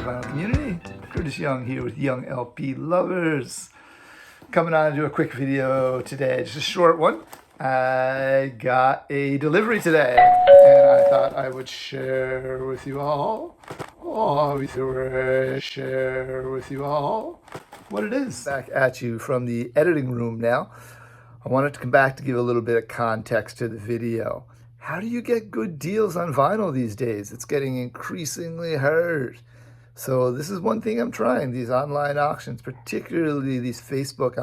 vinyl community. Curtis Young here with Young LP Lovers. Coming on to do a quick video today, just a short one. I got a delivery today, and I thought I would share with you all. Share with you all what it is. Back at you from the editing room now. I wanted to come back to give a little bit of context to the video. How do you get good deals on vinyl these days? It's getting increasingly hard. So this is one thing I'm trying, these online auctions, particularly these Facebook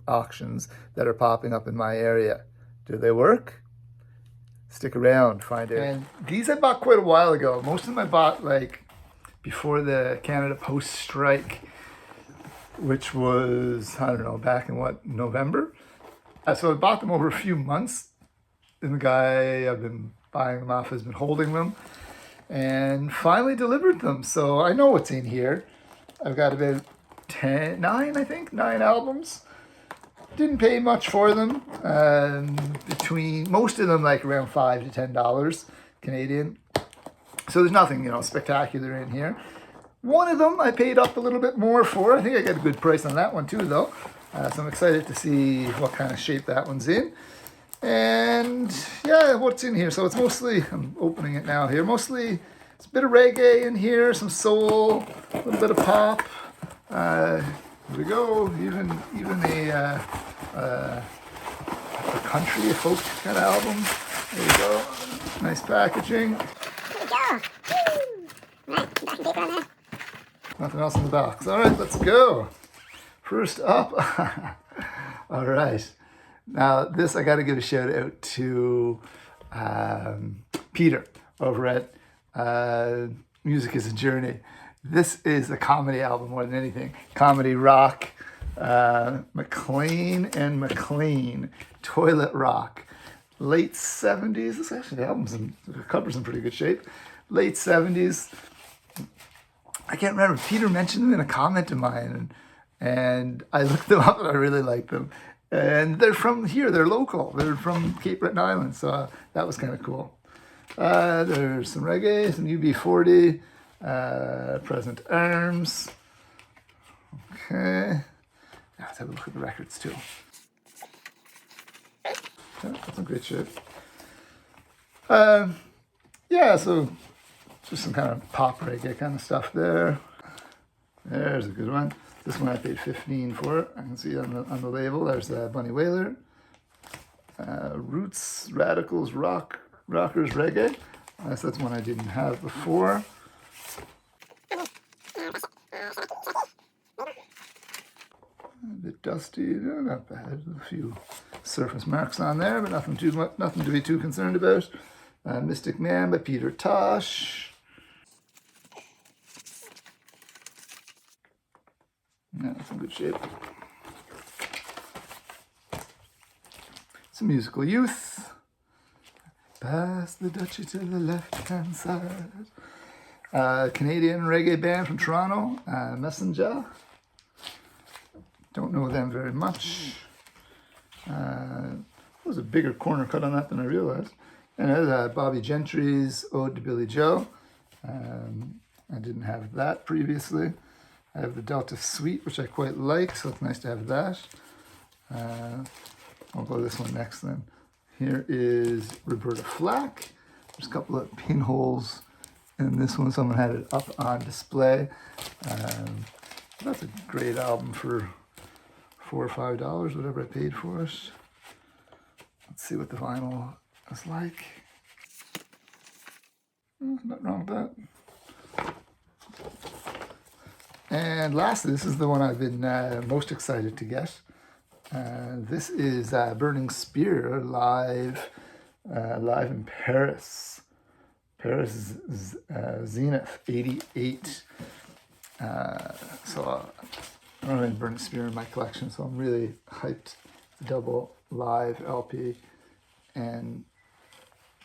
auctions that are popping up in my area. Do they work? Stick around, find out. And these I bought quite a while ago. Most of them I bought like before the Canada Post strike, which was, I don't know, back in what, November? So I bought them over a few months. And the guy I've been buying them off has been holding them and finally delivered them. So I know what's in here. I've got about 9 albums. Didn't pay much for them. Between most of them, like around $5 to $10 Canadian. So there's nothing, spectacular in here. One of them I paid up a little bit more for. I think I got a good price on that one too, though. So I'm excited to see what kind of shape that one's in. And yeah, what's in here? So it's mostly, I'm opening it now here, mostly it's a bit of reggae in here, some soul, a little bit of pop. Here we go, even a country, a folk kind of album. There you go, nice packaging. There you go. Woo. Right, back paper on there. Nothing else in the box. All right, let's go. First up, all right. Now, this I got to give a shout out to Peter over at Music is a Journey. This is a comedy album more than anything. Comedy rock, McLean and McLean, Toilet Rock. Late 70s, this actually the cover's in pretty good shape. Late 70s. I can't remember, Peter mentioned them in a comment of mine, and I looked them up and I really liked them. And they're from here, they're local. They're from Cape Breton Island, so that was kind of cool. There's some reggae, some UB40, Present Arms. Okay. Now let's have a look at the records too. Yeah, that's in great shape. Yeah, so just some kind of pop reggae kind of stuff there. There's a good one. This one I paid $15 for it. I can see on the label. There's Bunny Wailer, Roots, Radicals, Rockers, Reggae. So that's one I didn't have before. A bit dusty, not bad. A few surface marks on there, but nothing to be too concerned about. Mystic Man by Peter Tosh. Yeah, it's in good shape. Some Musical Youth. Pass the Dutchie to the left-hand side. Canadian reggae band from Toronto, Messenger. Don't know them very much. There was a bigger corner cut on that than I realized. And there's Bobby Gentry's Ode to Billy Joe. I didn't have that previously. I have the Delta Suite, which I quite like, so it's nice to have that. I'll go this one next then. Here is Roberta Flack. There's a couple of pinholes in this one. Someone had it up on display. That's a great album for $4 or $5, whatever I paid for it. Let's see what the vinyl is like. Nothing wrong with that. And lastly, this is the one I've been most excited to get. This is Burning Spear live in Paris. Paris Zenith 88. So I don't have any Burning Spear in my collection, so I'm really hyped. Double live LP. And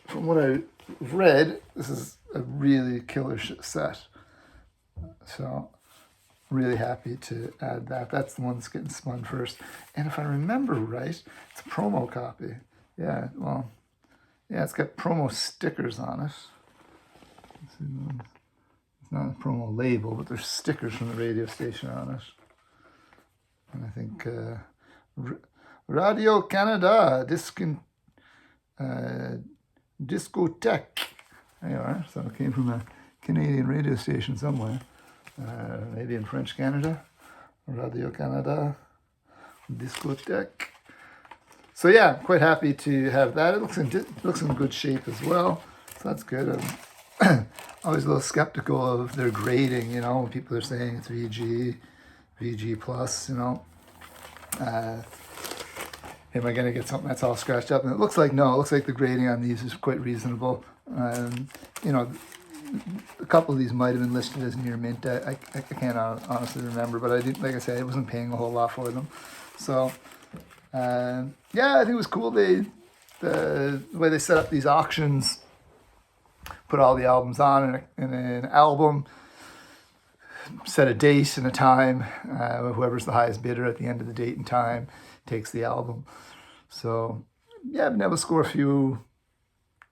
from what I've read, this is a really killer set. So really happy to add that. That's the one that's getting spun first. And if I remember right, it's a promo copy. Yeah, well, yeah, it's got promo stickers on it. Let's see, not a promo label, but there's stickers from the radio station on it. And I think Radio Canada, Discotheque. There you are. So it came from a Canadian radio station somewhere. Maybe in French Canada. Radio Canada, Discotheque. So yeah, quite happy to have that. It looks in good shape as well. So that's good. I'm always a little skeptical of their grading, you know, when people are saying it's VG plus, you know. Am I going to get something that's all scratched up? And it looks like no. It looks like the grading on these is quite reasonable. You know, a couple of these might have been listed as near mint. I can't honestly remember, but I didn't. Like I said, I wasn't paying a whole lot for them. So yeah, I think it was cool. The way they set up these auctions, put all the albums on in an album, set a date and a time. Whoever's the highest bidder at the end of the date and time takes the album. So yeah, I've been able to score a few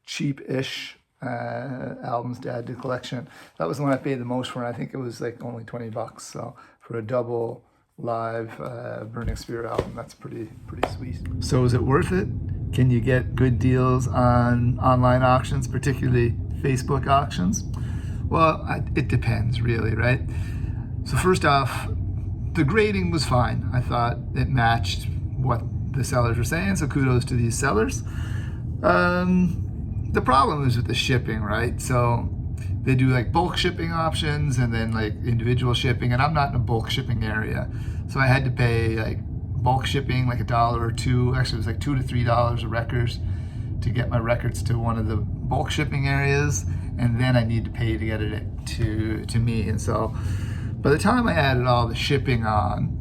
cheap-ish albums to add to the collection. That was the one I paid the most for, and I think it was like only $20. So for a double live Burning Spear album, that's pretty sweet. So is it worth it? Can you get good deals on online auctions, particularly Facebook auctions? Well, it depends really, right? So first off, the grading was fine. I thought it matched what the sellers were saying, so kudos to these sellers. The problem is with the shipping, right? So they do like bulk shipping options and then like individual shipping, and I'm not in a bulk shipping area. So I had to pay like bulk shipping, like $1 or $2. Actually, it was like $2 to $3 a records to get my records to one of the bulk shipping areas, and then I need to pay to get it to me. And so by the time I added all the shipping on,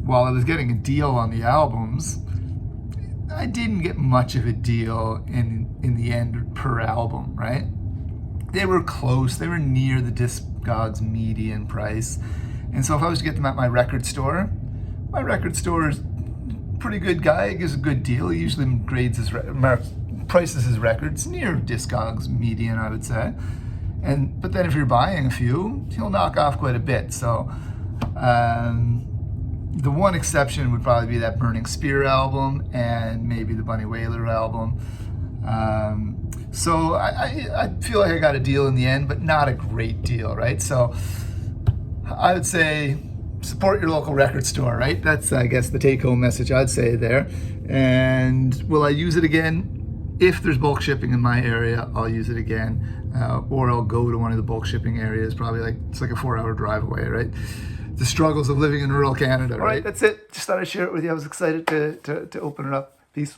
while I was getting a deal on the albums, I didn't get much of a deal in the end per album, right? They were close. They were near the Discogs median price. And so if I was to get them at my record store is a pretty good guy. He gives a good deal. He usually grades prices his records near Discogs median, I would say. But then if you're buying a few, he'll knock off quite a bit. So the one exception would probably be that Burning Spear album and maybe the Bunny Wailer album. So I feel like I got a deal in the end, but not a great deal, right? So I would say support your local record store, right? That's, I guess, the take-home message I'd say there. And will I use it again? If there's bulk shipping in my area, I'll use it again. Or I'll go to one of the bulk shipping areas, probably it's like a 4-hour drive away, right? The struggles of living in rural Canada, right? All right, that's it. Just thought I'd share it with you. I was excited to open it up. Peace.